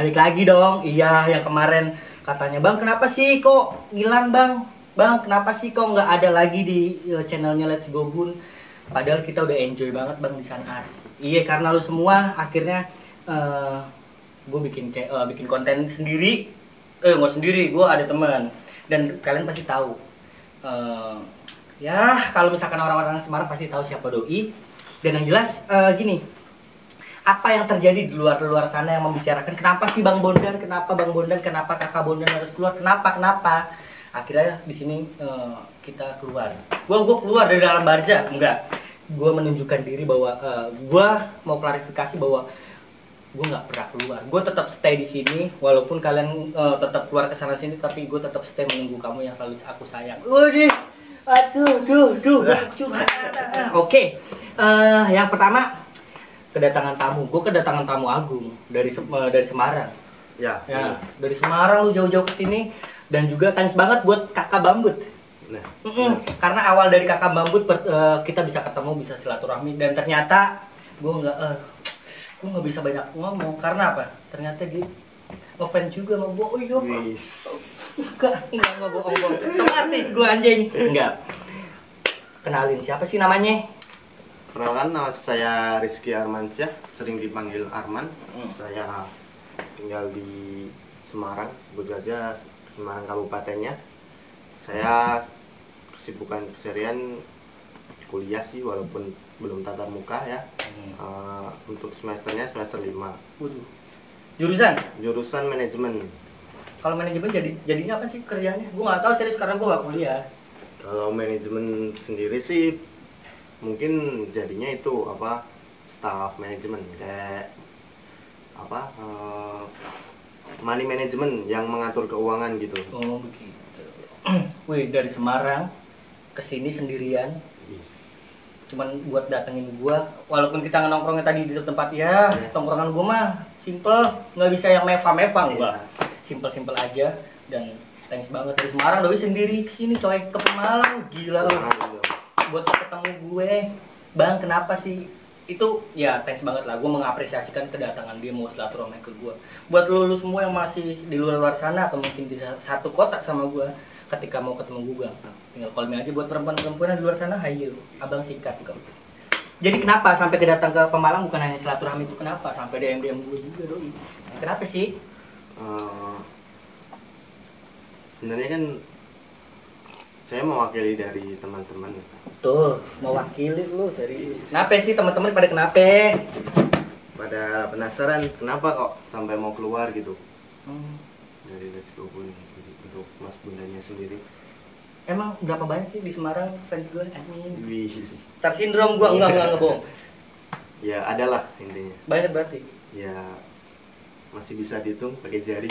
Balik lagi dong. Iya, yang kemarin katanya, "Bang, kenapa sih kok hilang, Bang? Bang, kenapa sih kok nggak ada lagi di channelnya Let's Go Bun?" Padahal kita udah enjoy banget, Bang, di sana. Iya, karena lu semua akhirnya gue bikin konten sendiri. Nggak sendiri, gue ada teman. Dan kalian pasti tahu. Ya, kalau misalkan orang-orang Semarang pasti tahu siapa Doi. Dan yang jelas gini, apa yang terjadi di luar sana yang membicarakan kenapa sih Bang Bondan, kenapa Bang Bondan, kenapa Kakak Bondan harus keluar, kenapa? Akhirnya di sini kita keluar. Gue keluar dari dalam Barza, enggak. Gue menunjukkan diri bahwa gue mau klarifikasi bahwa gue nggak pernah keluar. Gue tetap stay di sini, walaupun kalian tetap keluar ke sana sini, tapi gue tetap stay menunggu kamu yang selalu aku sayang. Waduh, Oke, yang pertama kedatangan tamu. Gue kedatangan tamu agung dari Semarang. Ya. Dari Semarang lu jauh-jauh ke sini, dan juga thanks banget buat Kakak Bambut. Nah, Karena awal dari Kakak Bambut kita bisa ketemu, bisa silaturahmi, dan ternyata gue nggak bisa banyak ngomong karena apa? Ternyata dia ngefans juga sama gue. Oh iya, nggak bohong. Sama artis gue anjing. Enggak. Kenalin siapa sih namanya? perkenalkan, nama saya Rizky Armansyah, sering dipanggil Arman. Saya tinggal di Semarang, sebut aja Semarang kabupatennya. Saya kesibukan keseharian kuliah sih, walaupun belum tatap muka ya. Untuk semesternya semester 5. Waduh. Jurusan manajemen. Kalau manajemen jadinya apa sih kerjanya? Gue nggak tahu serius, sekarang gue nggak kuliah. Kalau manajemen sendiri sih mungkin jadinya itu staff manajemen, kayak money management yang mengatur keuangan gitu. Oh begitu. Wih, dari Semarang ke sini sendirian, cuman buat datengin gua. Walaupun kita nongkrongnya tadi di tempat ya, tongkrongan gua mah simple, nggak bisa yang mewah gua. Simple aja. Dan thanks banget dari Semarang Doi sendiri kesini coy, ke Pemalang, gila lu. Buat ketemu gue, Bang, kenapa sih? Itu ya thanks banget lah, gue mengapresiasikan kedatangan dia mau silaturahmi ke gue. Buat lu semua yang masih di luar sana atau mungkin di satu kota sama gue, ketika mau ketemu gue, tinggal call me aja. Buat perempuan-perempuan di luar sana, hayu, abang sikat kok. Jadi kenapa sampai kedatang ke Pemalang bukan hanya silaturahmi itu, kenapa sampai DM gue juga Doi? Kenapa sih? Sebenarnya kan saya mewakili dari teman-teman. Tuh, mewakili lu dari. Kenapa sih teman-teman pada kenapa? Pada penasaran kenapa kok sampai mau keluar gitu. Dari Let's Go Bun untuk Mas Bundanya sendiri. Emang berapa banyak sih di Semarang fans gue? Amin. Wih. Tersindrom gue enggak bohong. Ya adalah intinya. Banyak berarti. Ya masih bisa dihitung pakai jari.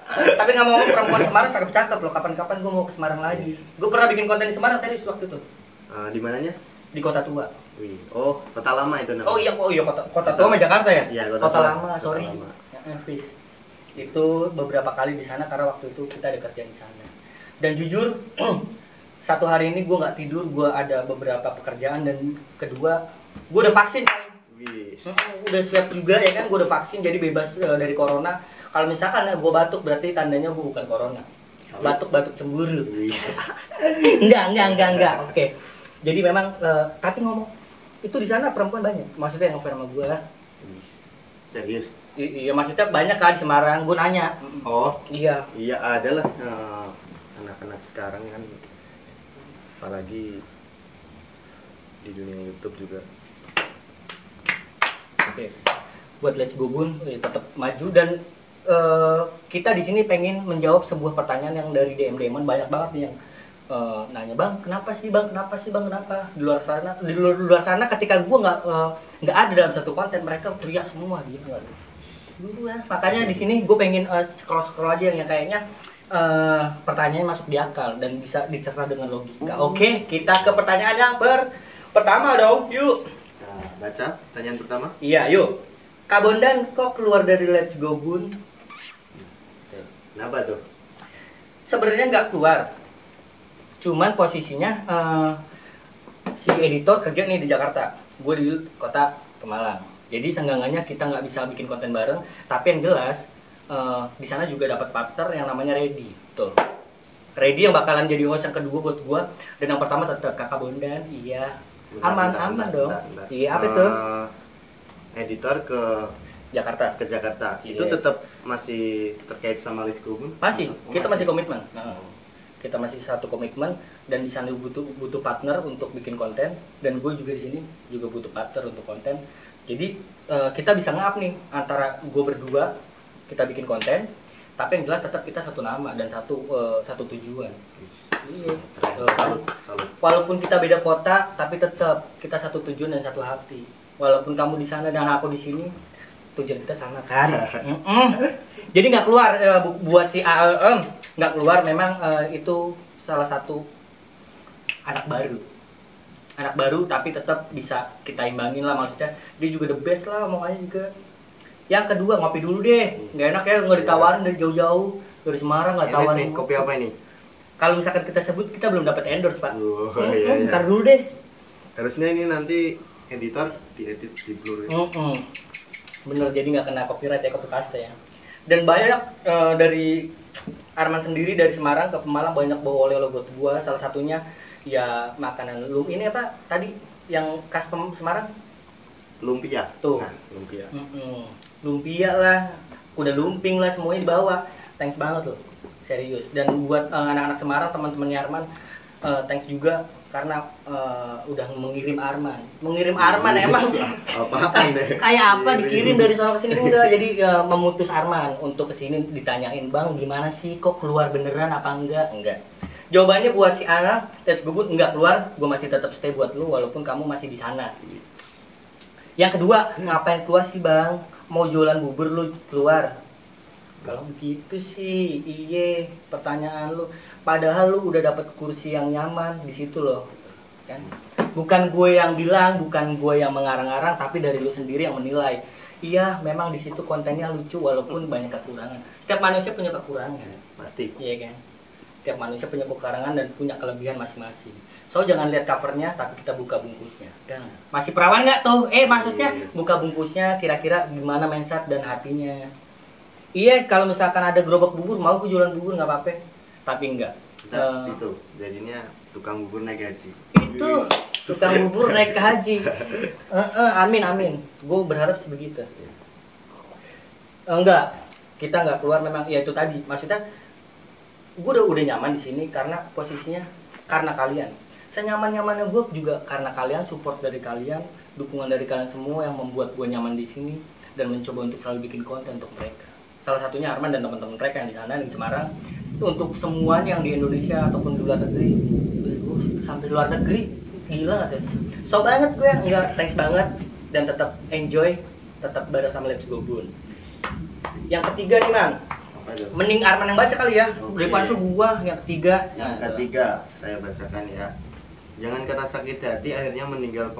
Tapi nggak mau perempuan Semarang cakep-cakep loh. Kapan-kapan gue mau ke Semarang lagi. Gue pernah bikin konten di Semarang serius waktu itu. Di mananya? Di Kota Tua. Wih. Oh, Kota Lama itu namanya. Oh iya Kota Tua sama Jakarta ya? Iya, Kota Lama, Kota sorry. Lama. Ya, Fis. Itu beberapa kali di sana karena waktu itu kita ada kerjaan di sana. Dan jujur, satu hari ini gue nggak tidur, gue ada beberapa pekerjaan, dan kedua, gue udah vaksin. Udah siap juga ya kan, gue udah vaksin jadi bebas dari corona. Kalau misalkan gue batuk berarti tandanya gue bukan corona. Batuk cemburu. Enggak. Oke. Jadi memang tapi ngomong itu di sana perempuan banyak. Maksudnya yang over sama gue. Serius? Iya, maksudnya banyak kan di Semarang. Gue nanya. Oh iya. Iya, adalah anak-anak sekarang kan, apalagi di dunia YouTube juga. Buat Let's Go Bun tetap maju, dan kita di sini pengen menjawab sebuah pertanyaan yang dari DM-an banyak banget nih yang nanya, "Bang, kenapa sih bang di luar sana ketika gue nggak ada dalam satu konten mereka teriak semua gitu nggak?" Makanya di sini gue pengen scroll aja yang kayaknya pertanyaan masuk di akal dan bisa dicerna dengan logika. Oke, kita ke pertanyaan yang pertama dong, yuk. Baca pertanyaan pertama. Iya, yuk. Kak Bondan kok keluar dari Let's Go Bun? Kenapa tuh? Sebenarnya nggak keluar. Cuman posisinya si editor kerja nih di Jakarta. Gue di kota Pemalang. Jadi senggangannya kita nggak bisa bikin konten bareng, tapi yang jelas di sana juga dapat partner yang namanya Ready. Tuh. Ready yang bakalan jadi host yang kedua buat gua, dan yang pertama tetap Kakak Bondan. Iya. Aman dong. Iya, apa itu? Editor ke Jakarta. Itu tetap masih terkait sama Rizky Gubun? Masih. Kita masih komitmen. Kita masih satu komitmen, dan di sana butuh partner untuk bikin konten, dan gue juga di sini juga butuh partner untuk konten. Jadi kita bisa ngap nih antara gue berdua kita bikin konten, tapi yang jelas tetap kita satu nama dan satu tujuan. Iya. Walaupun kita beda kota, tapi tetap kita satu tujuan dan satu hati. Walaupun kamu di sana dan aku di sini, tujuan kita sama kan. Jadi nggak keluar buat si ALM, nggak keluar. Memang itu salah satu anak baru, tapi tetap bisa kita imbangin lah, maksudnya dia juga the best lah omongannya juga. Yang kedua, ngopi dulu deh, nggak enak ya nggak ditawarin dari jauh-jauh dari Semarang, nggak tawarin. Kopi apa ini? Kalau misalkan kita sebut, kita belum dapat endorse, Pak. Iya. Ntar dulu deh. Harusnya ini nanti editor diedit di blur. Bener, jadi nggak kena copyright ya, copy paste ya. Dan banyak dari Arman sendiri dari Semarang ke Pemalang banyak bawa oleh-oleh buat gua. Salah satunya ya makanan ini apa tadi yang khas Semarang? Lumpia. Tuh. Nah, lumpia. Lumpia lah, kuda lumping lah, semuanya dibawa. Thanks banget loh, serius. Dan buat anak-anak Semarang, teman-temannya Arman, thanks juga karena udah mengirim Arman. Emang kayak apa dikirim dari sana ke sini enggak. Jadi memutus Arman untuk kesini, ditanyain, "Bang, gimana sih kok keluar beneran apa enggak?" Enggak. Jawabannya buat si Ana, Let's Go Good, enggak keluar, gue masih tetap stay buat lu walaupun kamu masih di sana. Yang kedua, ngapain keluar sih Bang? Mau jualan bubur lu keluar? Kalau begitu sih, pertanyaan lu. Padahal lu udah dapet kursi yang nyaman di situ loh, kan? Bukan gue yang bilang, bukan gue yang mengarang-arang, tapi dari lu sendiri yang menilai. Iya, memang di situ kontennya lucu walaupun banyak kekurangan. Setiap manusia punya kekurangan, pasti. Iya kan? Setiap manusia punya kekurangan dan punya kelebihan masing-masing. So jangan lihat covernya, tapi kita buka bungkusnya. Dan masih perawan nggak tuh? Maksudnya buka bungkusnya, kira-kira gimana mindset dan hatinya. Iya, kalau misalkan ada gerobak bubur, mau gue jualan bubur nggak apa-apa. Tapi enggak. Itu jadinya tukang bubur naik haji. Itu tukang bubur naik ke haji. Amin. Gue berharap sebegitu. Enggak, kita nggak keluar memang. Ya itu tadi. Maksudnya, gue udah nyaman di sini karena posisinya karena kalian. Senyaman-nyamannya gue juga karena kalian, support dari kalian, dukungan dari kalian semua yang membuat gue nyaman di sini dan mencoba untuk selalu bikin konten untuk mereka. Salah satunya Arman dan teman-teman mereka yang di sana di Semarang. Itu untuk semuanya yang di Indonesia ataupun di luar negeri. Sampai luar negeri, gila kan? So banget gue, enggak, thanks banget dan tetap enjoy, tetap bareng sama Let's Go Bun. Yang ketiga nih Man, mending Arman yang baca kali ya, daripada gua yang ketiga. Yang ketiga saya bacakan ya. Jangan karena sakit hati akhirnya meninggal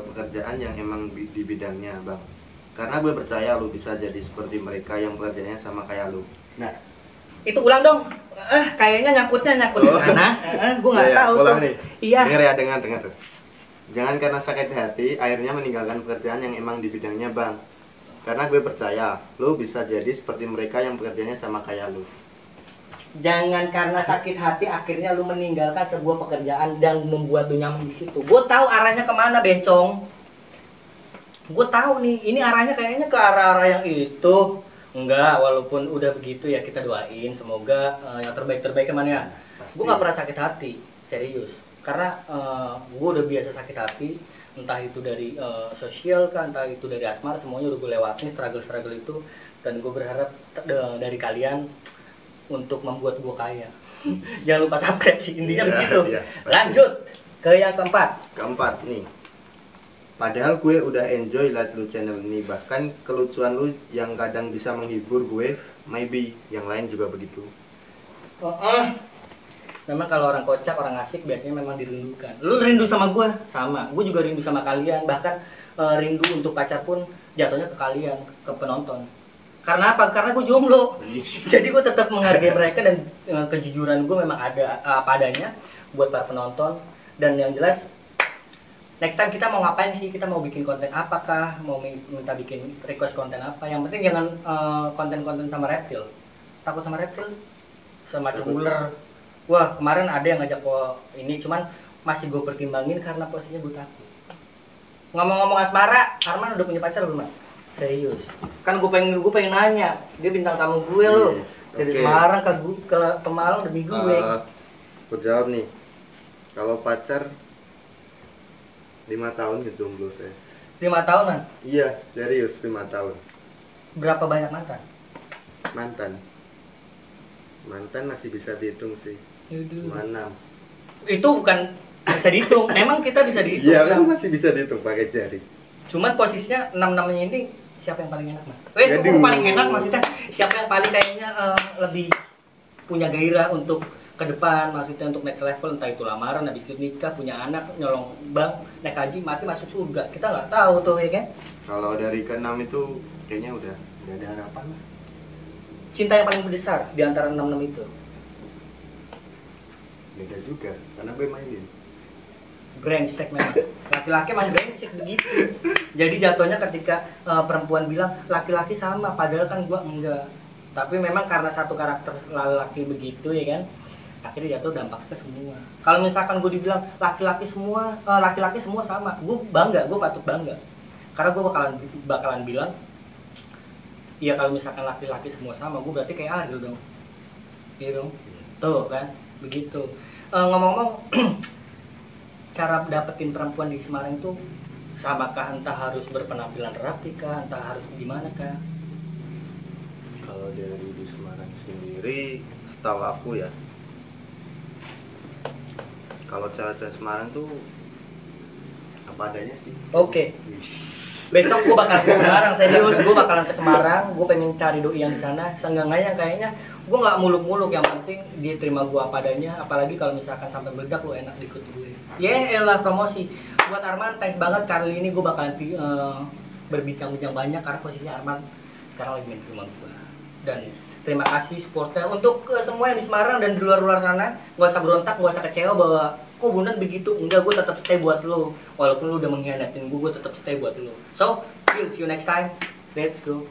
pekerjaan yang emang di bidangnya, Bang. Karena gue percaya lu bisa jadi seperti mereka yang pekerjaannya sama kayak lu. Nah, itu ulang dong. Kayaknya nyangkutnya di sana. Gue nggak tahu tuh. Nih. Iya. Dengar tuh. Jangan karena sakit hati akhirnya meninggalkan pekerjaan yang emang di bidangnya, Bang. Karena gue percaya lu bisa jadi seperti mereka yang pekerjaannya sama kayak lu. Jangan karena sakit hati akhirnya lu meninggalkan sebuah pekerjaan dan membuat lu nyaman di situ. Gue tahu arahnya kemana, bencong. Gue tahu nih, ini arahnya kayaknya ke arah-arah yang itu. Enggak, walaupun udah begitu ya kita doain semoga yang terbaik mana ya. Gue nggak pernah sakit hati, serius. Karena gue udah biasa sakit hati, entah itu dari sosial kan, entah itu dari asmara, semuanya udah gue lewatin struggle itu. Dan gue berharap dari kalian untuk membuat gue kaya. Jangan lupa subscribe sih, intinya begitu. Lanjut ke yang keempat nih. Padahal gue udah enjoy liat lu channel ini, bahkan kelucuan lu yang kadang bisa menghibur gue, maybe yang lain juga begitu. Memang kalau orang kocak, orang asik biasanya memang dirindukan. Lu rindu sama gue? Sama. Gue juga rindu sama kalian. Bahkan rindu untuk pacar pun jatuhnya ke kalian, ke penonton. Karena apa? Karena gue jomblo. Jadi gue tetap menghargai mereka dan kejujuran gue memang ada apa adanya buat para penonton. Dan yang jelas next time kita mau ngapain sih, kita mau bikin konten apakah, mau minta bikin request konten apa, yang penting jangan konten-konten sama reptil. Takut sama reptil, semacam ular. Wah kemarin ada yang ngajak gua ini, cuman masih gue pertimbangin karena posisinya gue takut. Ngomong-ngomong asmara, Arman udah punya pacar belum? Serius? Kan gue pengen nanya, dia bintang tamu gue loh. Dari Semarang ke Pemalang demi gue. Aku jawab nih, kalau pacar 5 tahun ya jomblo saya. 5 tahunan? Iya, serius 5 tahun. Berapa banyak mantan? Mantan masih bisa dihitung sih. Cuma 6. Itu bukan bisa dihitung, memang kita bisa dihitung. Iya kan masih bisa dihitung pakai jari. Cuman posisinya 6-6-nya ini siapa yang paling enak mas? Bukan paling enak maksudnya, siapa yang paling kayaknya lebih punya gairah untuk ke depan, maksudnya untuk next level, entah itu lamaran, habis itu nikah, punya anak, nyolong bank, naik haji, mati masuk surga. Kita nggak tahu tuh ya kan? Kalau dari ke-6 itu kayaknya udah nggak ada harapan lah. Cinta yang paling besar di antara 6-6 itu? Beda juga, karena gue mainin. Brengsek memang. Laki-laki emang brengsek begitu. Jadi jatuhnya ketika perempuan bilang laki-laki sama, padahal kan gua enggak. Tapi memang karena satu karakter laki begitu ya kan, akhirnya jatuh dampaknya ke semua. Kalau misalkan gue dibilang laki-laki semua sama, gue bangga, gue patut bangga. Karena gue bakalan bilang, iya kalau misalkan laki-laki semua sama, gue berarti kayak Ariel dong. Iya dong. Tuh kan, begitu. Ngomong-ngomong, cara dapetin perempuan di Semarang itu samakah, entah harus berpenampilan rapi kah, entah harus gimana kah? Kalau dari di Semarang sendiri, setahu aku ya, kalau cewek-cewek Semarang tuh apa adanya sih. Oke. Besok gue bakalan ke Semarang, serius. Gue bakalan ke Semarang, gue pengen cari doi yang di sana. Seenggaknya kayaknya gue nggak muluk-muluk, yang penting dia terima gue apa adanya. Apalagi kalau misalkan sampai meledak, lo enak ikut gue. Elah promosi. Buat Arman, thanks banget. Kali ini gue bakalan berbincang-bincang banyak karena posisinya Arman sekarang lagi main di rumah gue. Dan terima kasih supportnya untuk semua yang di Semarang dan di luar-luar sana. Gak usah berontak, gak usah kecewa bahwa kok Bundan begitu. Enggak, gue tetap stay buat lo. Walaupun lo udah mengkhianatin gue tetap stay buat lo. So, see you next time. Let's go.